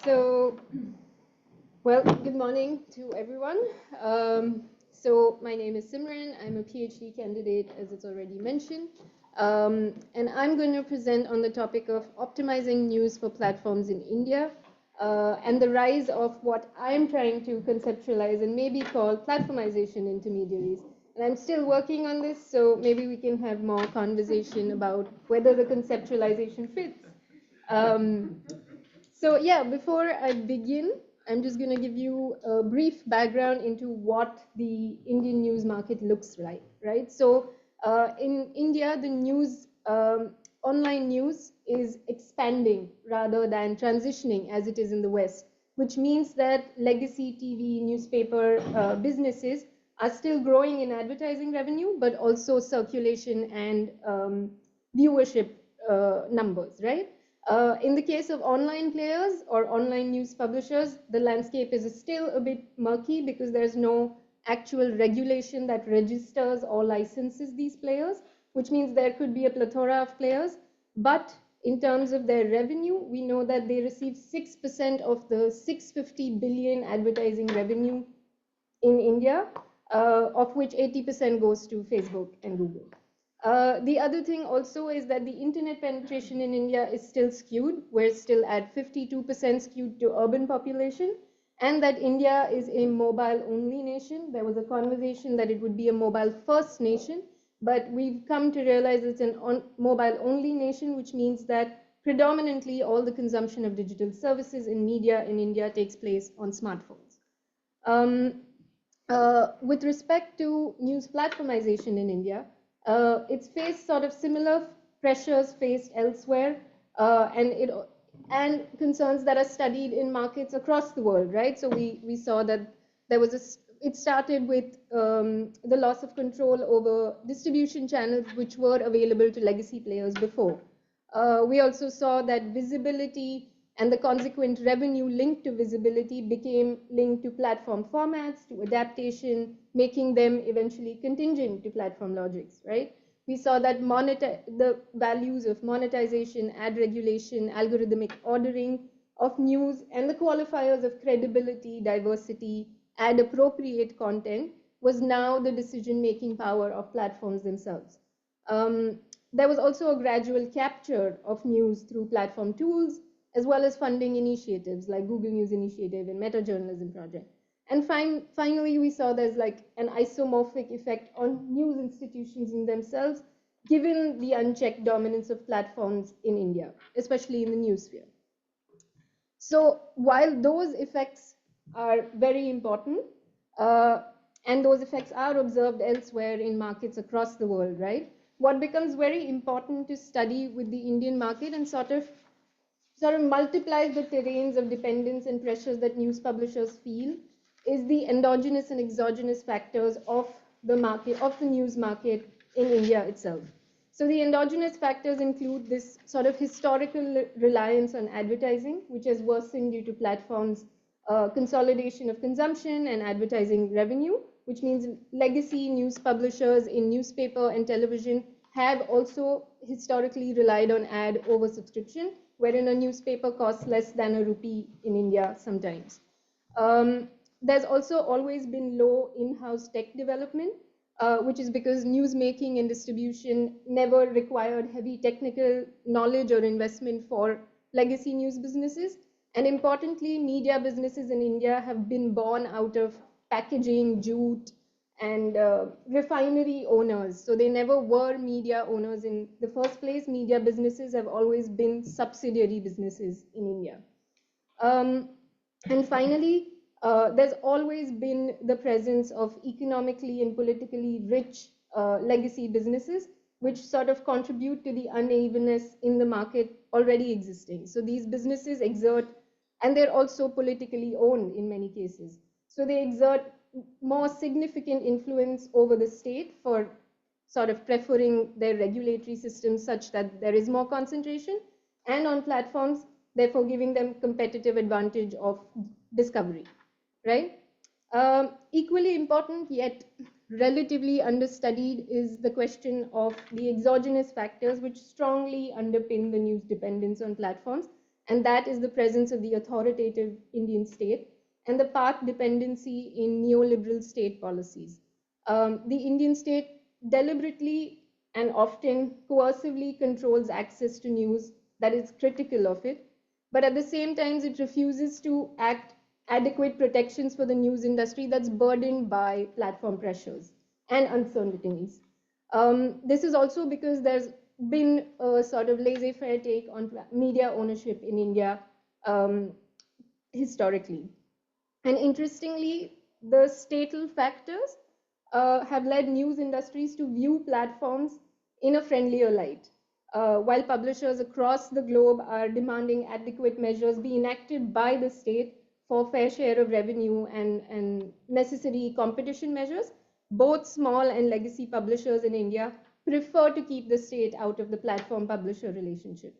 So, well, good morning to everyone. So my name is Simran. I'm a PhD candidate, as it's already mentioned. And I'm going to present on the topic of optimizing news for platforms in India and the rise of what I'm trying to conceptualize and maybe call platformization intermediaries. And I'm still working on this, so maybe we can have more conversation about whether the conceptualization fits. So yeah, before I begin, I'm just going to give you a brief background into what the Indian news market looks like, right? So in India, the news, online news is expanding rather than transitioning as it is in the West, which means that legacy TV, newspaper businesses are still growing in advertising revenue, but also circulation and viewership numbers, right? In the case of online players or online news publishers, the landscape is still a bit murky because there's no actual regulation that registers or licenses these players, which means there could be a plethora of players. But in terms of their revenue, we know that they receive 6% of the 650 billion advertising revenue in India, of which 80% goes to Facebook and Google. The other thing also is that the internet penetration in India is still skewed. We're still at 52% skewed to urban population, and that India is a mobile-only nation. There was a conversation that it would be a mobile-first nation, but we've come to realize it's an mobile-only nation, which means that predominantly all the consumption of digital services in media in India takes place on smartphones. With respect to news platformization in India, it's faced sort of similar pressures faced elsewhere, and concerns that are studied in markets across the world, right? So we saw that there was it started with the loss of control over distribution channels which were available to legacy players before. We also saw that visibility and the consequent revenue linked to visibility became linked to platform formats, to adaptation, making them eventually contingent to platform logics, right? We saw that the values of monetization, ad regulation, algorithmic ordering of news, and the qualifiers of credibility, diversity, ad appropriate content was now the decision-making power of platforms themselves. There was also a gradual capture of news through platform tools, as well as funding initiatives like Google News Initiative and Meta Journalism Project. And finally, we saw there's like an isomorphic effect on news institutions in themselves, given the unchecked dominance of platforms in India, especially in the news sphere. So while those effects are very important, and those effects are observed elsewhere in markets across the world, right? What becomes very important to study with the Indian market and sort of multiplies the terrains of dependence and pressures that news publishers feel is the endogenous and exogenous factors of the market, of the news market in India itself. So the endogenous factors include this sort of historical reliance on advertising, which has worsened due to platforms' consolidation of consumption and advertising revenue, which means legacy news publishers in newspaper and television have also historically relied on ad over subscription, wherein a newspaper costs less than a rupee in India sometimes. There's also always been low in-house tech development, which is because news making and distribution never required heavy technical knowledge or investment for legacy news businesses. And importantly, media businesses in India have been born out of packaging, jute, and refinery owners. So they never were media owners in the first place. Media businesses have always been subsidiary businesses in India. And finally, there's always been the presence of economically and politically rich legacy businesses, which sort of contribute to the unevenness in the market already existing. So these businesses exert, and they're also politically owned in many cases. So they exert more significant influence over the state for sort of preferring their regulatory systems such that there is more concentration, and on platforms, therefore giving them competitive advantage of discovery, right? Equally important, yet relatively understudied, is the question of the exogenous factors which strongly underpin the news dependence on platforms, and that is the presence of the authoritative Indian state and the path dependency in neoliberal state policies. The Indian state deliberately and often coercively controls access to news that is critical of it, but at the same time, it refuses to act adequate protections for the news industry that's burdened by platform pressures and uncertainties. This is also because there's been a sort of laissez-faire take on media ownership in India historically. And interestingly, the statal factors have led news industries to view platforms in a friendlier light. While publishers across the globe are demanding adequate measures be enacted by the state for fair share of revenue and necessary competition measures, both small and legacy publishers in India prefer to keep the state out of the platform-publisher relationship.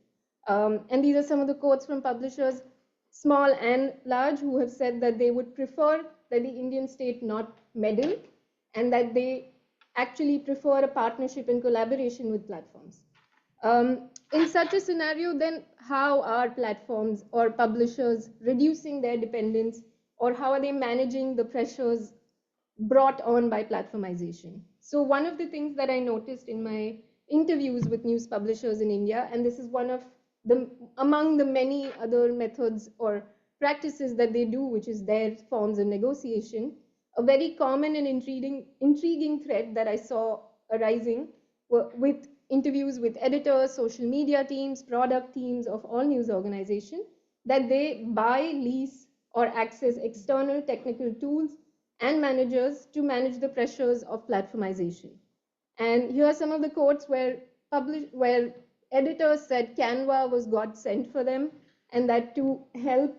And these are some of the quotes from publishers, small and large, who have said that they would prefer that the Indian state not meddle and that they actually prefer a partnership and collaboration with platforms. In such a scenario, then how are platforms or publishers reducing their dependence, or how are they managing the pressures brought on by platformization? So one of the things that I noticed in my interviews with news publishers in India, and this is one of the among the many other methods or practices that they do, which is their forms of negotiation, a very common and intriguing thread that I saw arising with interviews with editors, social media teams, product teams of all news organizations, that they buy, lease, or access external technical tools and managers to manage the pressures of platformization. And here are some of the quotes where editors said Canva was God sent for them, and that to help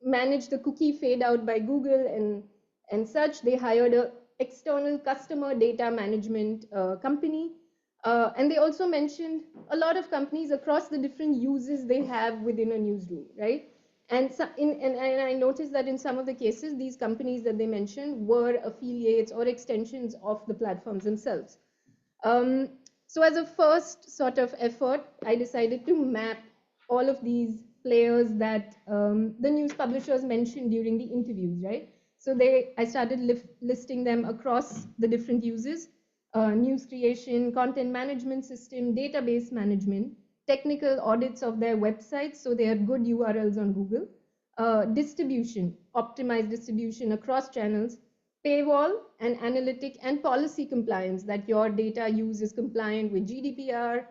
manage the cookie fade out by Google and such, they hired an external customer data management company. And they also mentioned a lot of companies across the different uses they have within a newsroom, right? And I noticed that in some of the cases, these companies that they mentioned were affiliates or extensions of the platforms themselves. So as a first sort of effort, I decided to map all of these players that the news publishers mentioned during the interviews, right? So I started listing them across the different uses: news creation, content management system, database management, technical audits of their websites, so they are good URLs on Google, distribution, optimized distribution across channels, paywall and analytic and policy compliance, that your data use is compliant with GDPR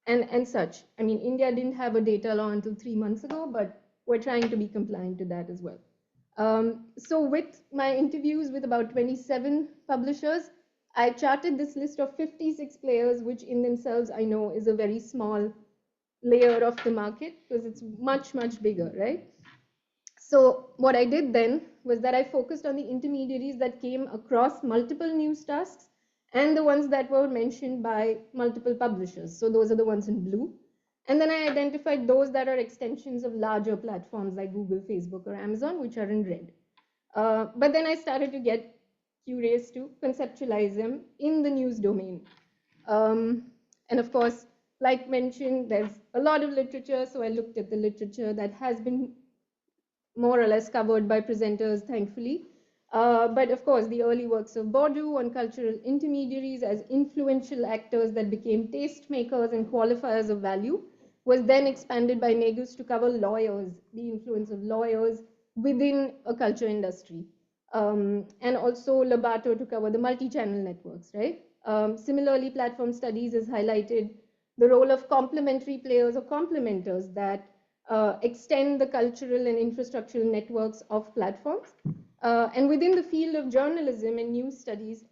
and such. I mean, India didn't have a data law until 3 months ago, but we're trying to be compliant to that as well. So with my interviews with about 27 publishers, I charted this list of 56 players, which in themselves I know is a very small layer of the market because it's much, much bigger, right? So what I did then was that I focused on the intermediaries that came across multiple news tasks and the ones that were mentioned by multiple publishers. So those are the ones in blue. And then I identified those that are extensions of larger platforms like Google, Facebook, or Amazon, which are in red. But then I started to get curious to conceptualize them in the news domain. And of course, like mentioned, there's a lot of literature, so I looked at the literature that has been more or less covered by presenters, thankfully. But of course, the early works of Bourdieu on cultural intermediaries as influential actors that became tastemakers and qualifiers of value was then expanded by Negus to cover lawyers, the influence of lawyers within a culture industry. And also Lobato to cover the multi-channel networks, right? Similarly, platform studies has highlighted the role of complementary players or complementers that extend the cultural and infrastructural networks of platforms. And within the field of journalism and news studies,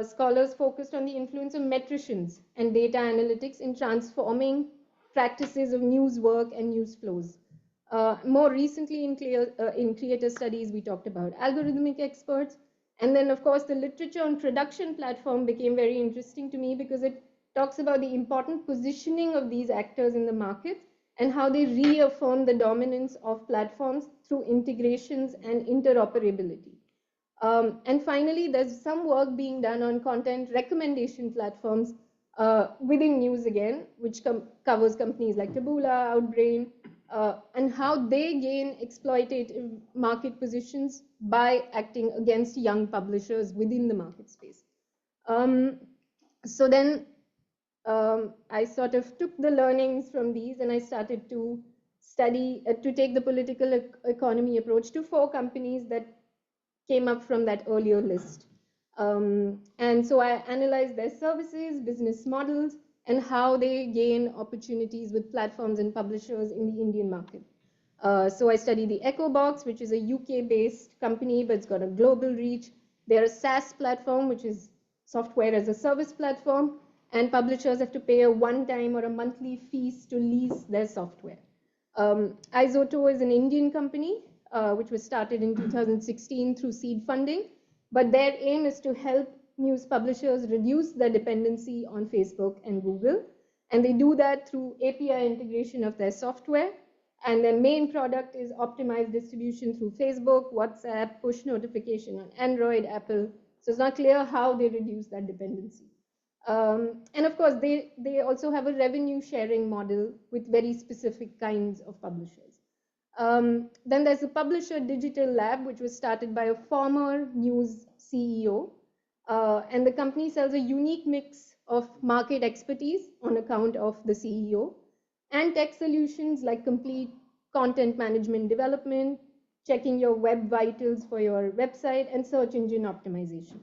scholars focused on the influence of metricians and data analytics in transforming practices of news work and news flows. More recently in creator studies, we talked about algorithmic experts. And then, of course, the literature on production platform became very interesting to me because it talks about the important positioning of these actors in the market and how they reaffirm the dominance of platforms through integrations and interoperability. And finally, there's some work being done on content recommendation platforms within news again, which covers companies like Taboola, Outbrain, and how they gain exploitative market positions by acting against young publishers within the market space. So then I sort of took the learnings from these and I started to study, to take the political economy approach to 4 companies that came up from that earlier list. And so I analyzed their services, business models, and how they gain opportunities with platforms and publishers in the Indian market. So I studied the EchoBox, which is a UK-based company, but it's got a global reach. They're a SaaS platform, which is software as a service platform, and publishers have to pay a one-time or a monthly fees to lease their software. Isoto is an Indian company, which was started in 2016 through seed funding, but their aim is to help news publishers reduce their dependency on Facebook and Google, and they do that through API integration of their software, and their main product is optimized distribution through Facebook, WhatsApp, push notification on Android, Apple, so it's not clear how they reduce that dependency. And of course, they also have a revenue sharing model with very specific kinds of publishers. Then there's a publisher digital lab, which was started by a former news CEO. And the company sells a unique mix of market expertise on account of the CEO and tech solutions like complete content management development, checking your web vitals for your website, and search engine optimization.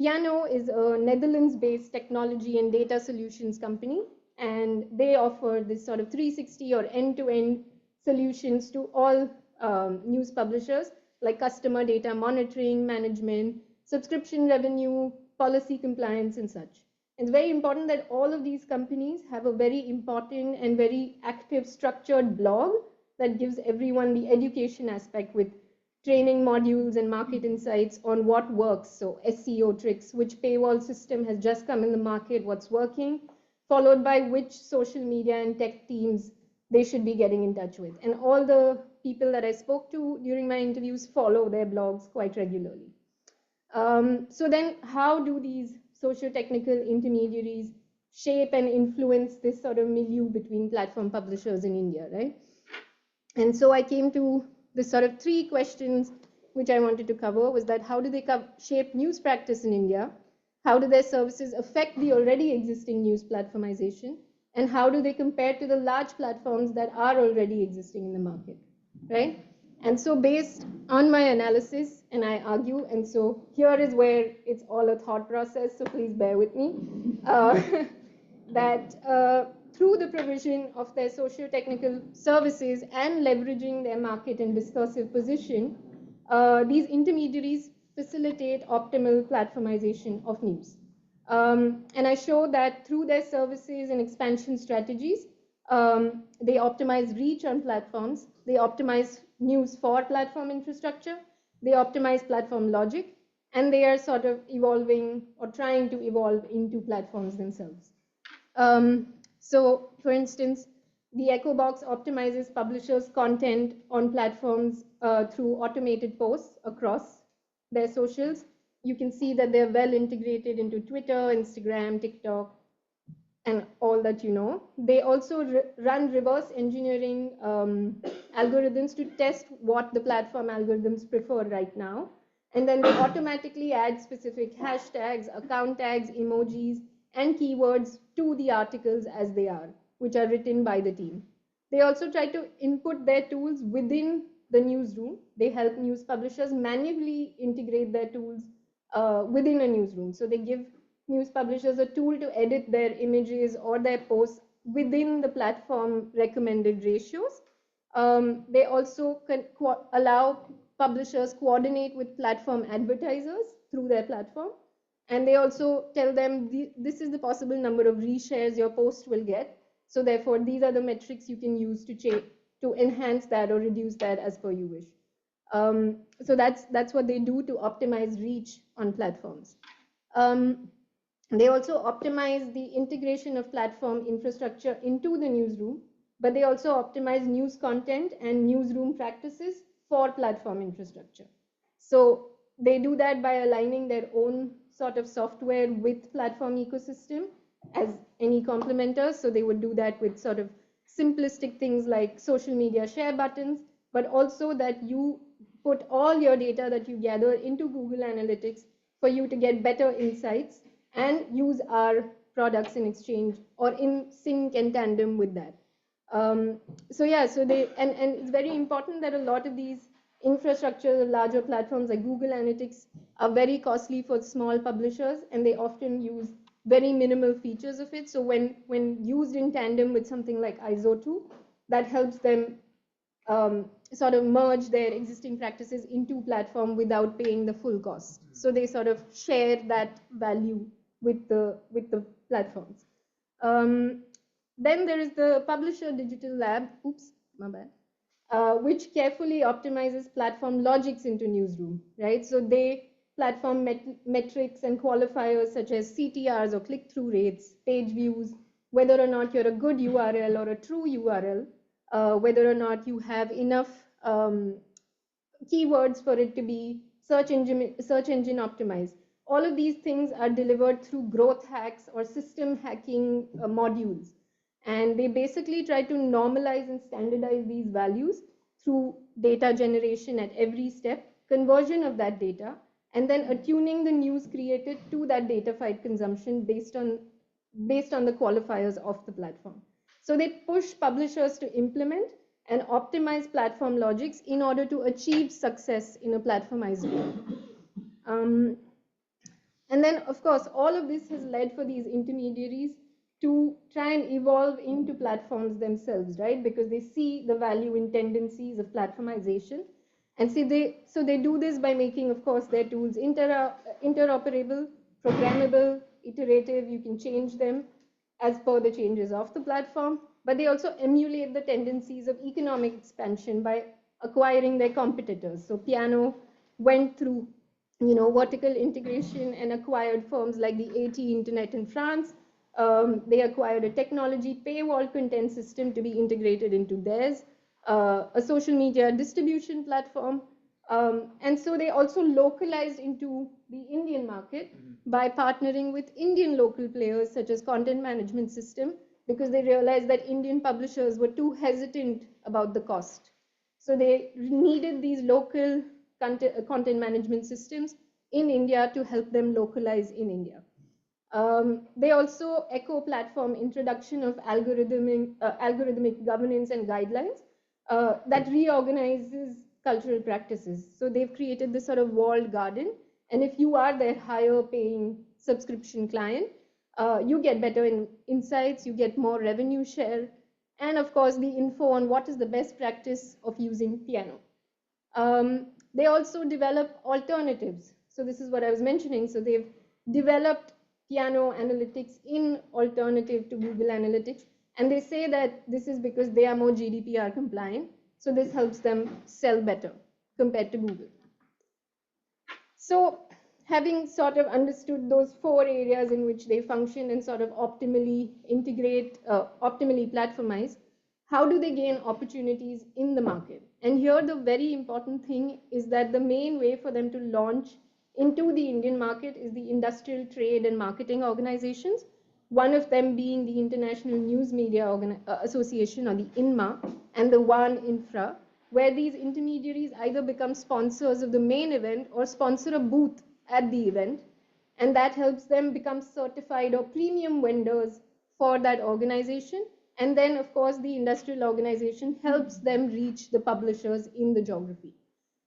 Piano is a Netherlands-based technology and data solutions company, and they offer this sort of 360 or end-to-end solutions to all news publishers, like customer data monitoring, management, subscription revenue, policy compliance, and such. It's very important that all of these companies have a very important and very active structured blog that gives everyone the education aspect with training modules and market insights on what works. So SEO tricks, which paywall system has just come in the market, what's working, followed by which social media and tech teams they should be getting in touch with. And all the people that I spoke to during my interviews follow their blogs quite regularly. So then how do these socio-technical intermediaries shape and influence this sort of milieu between platform publishers in India, right? And so I came to the sort of 3 questions which I wanted to cover was that how do they shape news practice in India? How do their services affect the already existing news platformization? And how do they compare to the large platforms that are already existing in the market, right? And so based on my analysis, and I argue, and so here is where it's all a thought process, so please bear with me, that through the provision of their socio-technical services and leveraging their market and discursive position, these intermediaries facilitate optimal platformization of news. And I show that through their services and expansion strategies, they optimize reach on platforms, they optimize news for platform infrastructure, they optimize platform logic, and they are sort of evolving or trying to evolve into platforms themselves. So, for instance, the EchoBox optimizes publishers' content on platforms through automated posts across their socials. You can see that they're well integrated into Twitter, Instagram, TikTok, and all that you know. They also run reverse engineering algorithms to test what the platform algorithms prefer right now. And then they automatically add specific hashtags, account tags, emojis, and keywords to the articles as they are, which are written by the team. They also try to input their tools within the newsroom. They help news publishers manually integrate their tools within a newsroom. So they give news publishers a tool to edit their images or their posts within the platform recommended ratios. They also can allow publishers coordinate with platform advertisers through their platform. And they also tell them this is the possible number of reshares your post will get. So therefore, these are the metrics you can use to enhance that or reduce that as per you wish. So that's what they do to optimize reach on platforms. They also optimize the integration of platform infrastructure into the newsroom, but they also optimize news content and newsroom practices for platform infrastructure. So they do that by aligning their own sort of software with platform ecosystem as any complementers. So they would do that with sort of simplistic things like social media share buttons, but also that you put all your data that you gather into Google Analytics for you to get better insights and use our products in exchange or in sync and tandem with that. So yeah, so they, and it's very important that a lot of these infrastructure, larger platforms like Google Analytics are very costly for small publishers, and they often use very minimal features of it. So when used in tandem with something like ISO2, that helps them sort of merge their existing practices into platform without paying the full cost. So they sort of share that value with the platforms. Then there is the Publisher Digital Lab, oops, my bad, which carefully optimizes platform logics into newsroom, right? So they platform metrics and qualifiers such as CTRs or click-through rates, page views, whether or not you're a good URL or a true URL, whether or not you have enough keywords for it to be search engine optimized. All of these things are delivered through growth hacks or system hacking modules. And they basically try to normalize and standardize these values through data generation at every step, conversion of that data, and then attuning the news created to that datafied consumption based on the qualifiers of the platform. So they push publishers to implement and optimize platform logics in order to achieve success in a platformized world. And then, of course, all of this has led for these intermediaries to try and evolve into platforms themselves, right? Because they see the value in tendencies of platformization. And so they do this by making, of course, their tools interoperable, programmable, iterative. You can change them as per the changes of the platform. But they also emulate the tendencies of economic expansion by acquiring their competitors. So Piano went through vertical integration and acquired firms like the AT Internet in France. They acquired a technology paywall content system to be integrated into theirs, a social media distribution platform. And so they also localized into the Indian market by partnering with Indian local players such as content management system, because they realized that Indian publishers were too hesitant about the cost. So they needed these local content management systems in India to help them localize in India. They also echo platform introduction of algorithmic governance and guidelines that reorganizes cultural practices. So they've created this sort of walled garden, and if you are their higher paying subscription client, you get better insights, you get more revenue share, and of course the info on what is the best practice of using Piano. They also develop alternatives. So this is what I was mentioning. So they've developed Piano Analytics in alternative to Google Analytics. And they say that this is because they are more GDPR compliant. So this helps them sell better compared to Google. So having sort of understood those 4 areas in which they function and sort of optimally integrate, optimally platformize, how do they gain opportunities in the market? And here the very important thing is that the main way for them to launch into the Indian market is the industrial trade and marketing organizations, one of them being the International News Media Association, or the INMA, and the One Infra, where these intermediaries either become sponsors of the main event or sponsor a booth at the event, and that helps them become certified or premium vendors for that organization. And then, of course, the industrial organization helps them reach the publishers in the geography.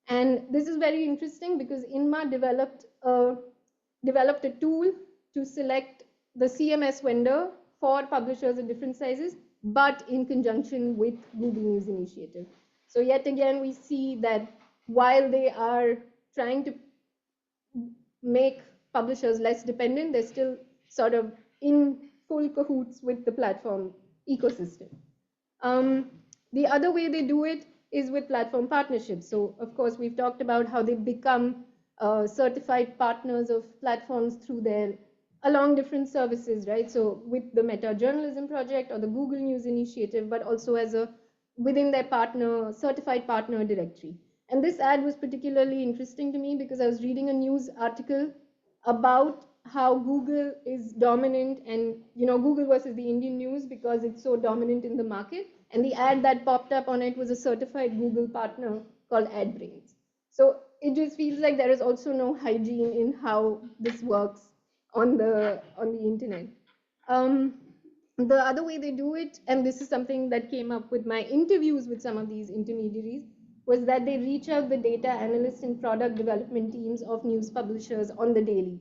And this is very interesting because INMA developed a tool to select the CMS vendor for publishers of different sizes, but in conjunction with Google News Initiative. So yet again, we see that while they are trying to make publishers less dependent, they're still sort of in full cahoots with the platform ecosystem. The other way they do it is with platform partnerships. So of course, we've talked about how they become certified partners of platforms through their along different services, right? So with the Meta Journalism Project or the Google News Initiative, but also as a within their partner certified partner directory. And this ad was particularly interesting to me because I was reading a news article about how Google is dominant, and Google versus the Indian news because it's so dominant in the market. And the ad that popped up on it was a certified Google partner called AdBrains. So it just feels like there is also no hygiene in how this works on the internet. The other way they do it, and this is something that came up with my interviews with some of these intermediaries, was that they reach out the data analyst and product development teams of news publishers on the daily.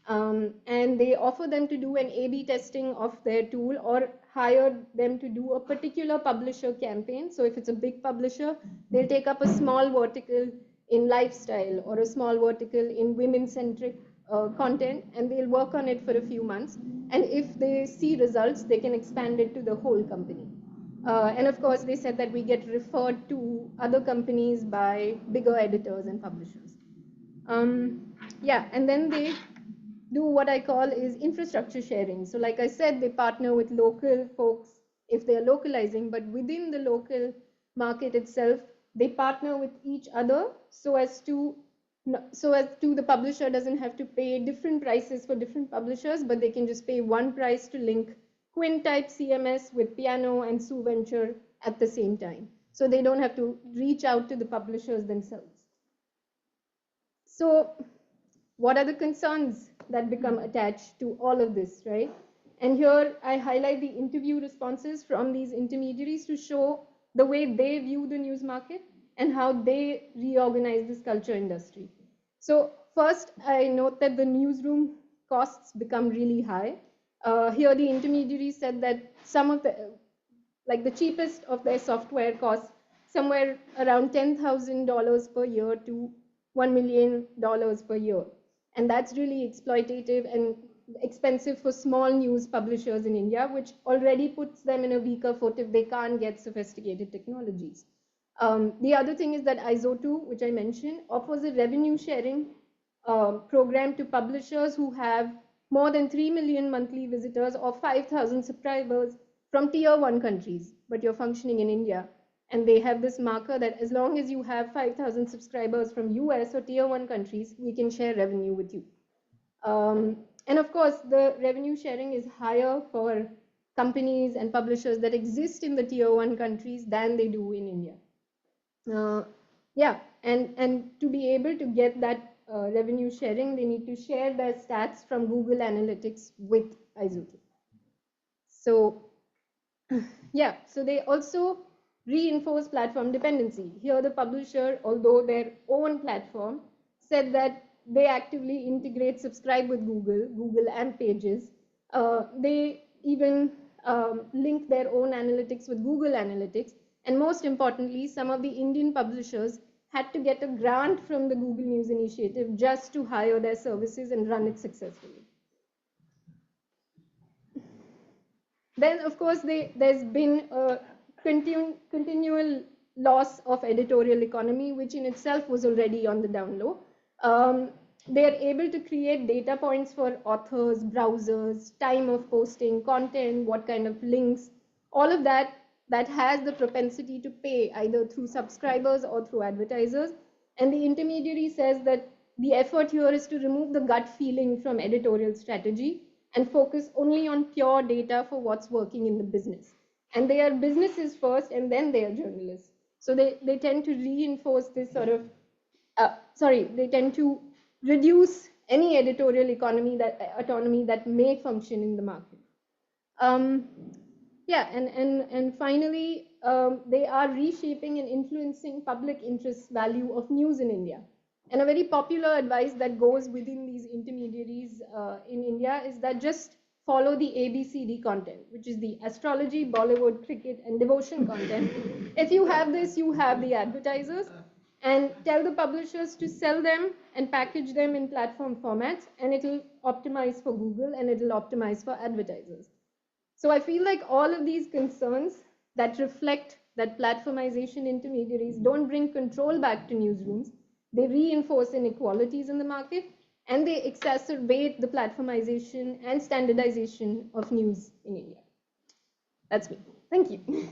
And they offer them to do an A/B testing of their tool or hire them to do a particular publisher campaign. So if it's a big publisher, they'll take up a small vertical in lifestyle or a small vertical in women-centric content, and they'll work on it for a few months. And if they see results, they can expand it to the whole company. And of course, they said that we get referred to other companies by bigger editors and publishers. Yeah, and then they do what I call is infrastructure sharing. So like I said, they partner with local folks if they're localizing, but within the local market itself, they partner with each other so as to the publisher doesn't have to pay different prices for different publishers, but they can just pay one price to link Quinn type CMS with Piano and Sue Venture at the same time. So they don't have to reach out to the publishers themselves. So what are the concerns that become attached to all of this, right? And here I highlight the interview responses from these intermediaries to show the way they view the news market and how they reorganize this culture industry. So first, I note that the newsroom costs become really high. Here the intermediaries said that some of the cheapest of their software costs somewhere around $10,000 per year to $1 million per year. And that's really exploitative and expensive for small news publishers in India, which already puts them in a weaker foot if they can't get sophisticated technologies. The other thing is that ISO2, which I mentioned, offers a revenue sharing program to publishers who have more than 3 million monthly visitors or 5,000 subscribers from tier 1 countries, but you're functioning in India. And they have this marker that as long as you have 5,000 subscribers from US or tier 1 countries, we can share revenue with you. And of course, the revenue sharing is higher for companies and publishers that exist in the tier 1 countries than they do in India. Yeah, and to be able to get that revenue sharing, they need to share their stats from Google Analytics with ISO2. So yeah, so they also reinforce platform dependency. Here the publisher, although their own platform, said that they actively integrate subscribe with Google AMP pages. They even link their own analytics with Google Analytics. And most importantly, some of the Indian publishers had to get a grant from the Google News Initiative just to hire their services and run it successfully. Then, of course, there's been a continual loss of editorial economy, which in itself was already on the down low. They are able to create data points for authors, browsers, time of posting, content, what kind of links, all of that has the propensity to pay either through subscribers or through advertisers. And the intermediary says that the effort here is to remove the gut feeling from editorial strategy and focus only on pure data for what's working in the business. And they are businesses first, and then they are journalists. So they tend to reinforce this sort of, they tend to reduce any editorial autonomy that may function in the market. Yeah, and finally, they are reshaping and influencing public interest value of news in India. And a very popular advice that goes within these intermediaries in India is that just follow the ABCD content, which is the astrology, Bollywood, cricket, and devotion content. If you have this, you have the advertisers. And tell the publishers to sell them and package them in platform formats, and it'll optimize for Google and it'll optimize for advertisers. So I feel like all of these concerns that reflect that platformization intermediaries don't bring control back to newsrooms. They reinforce inequalities in the market, and they exacerbate the platformization and standardization of news in India. That's me. Thank you.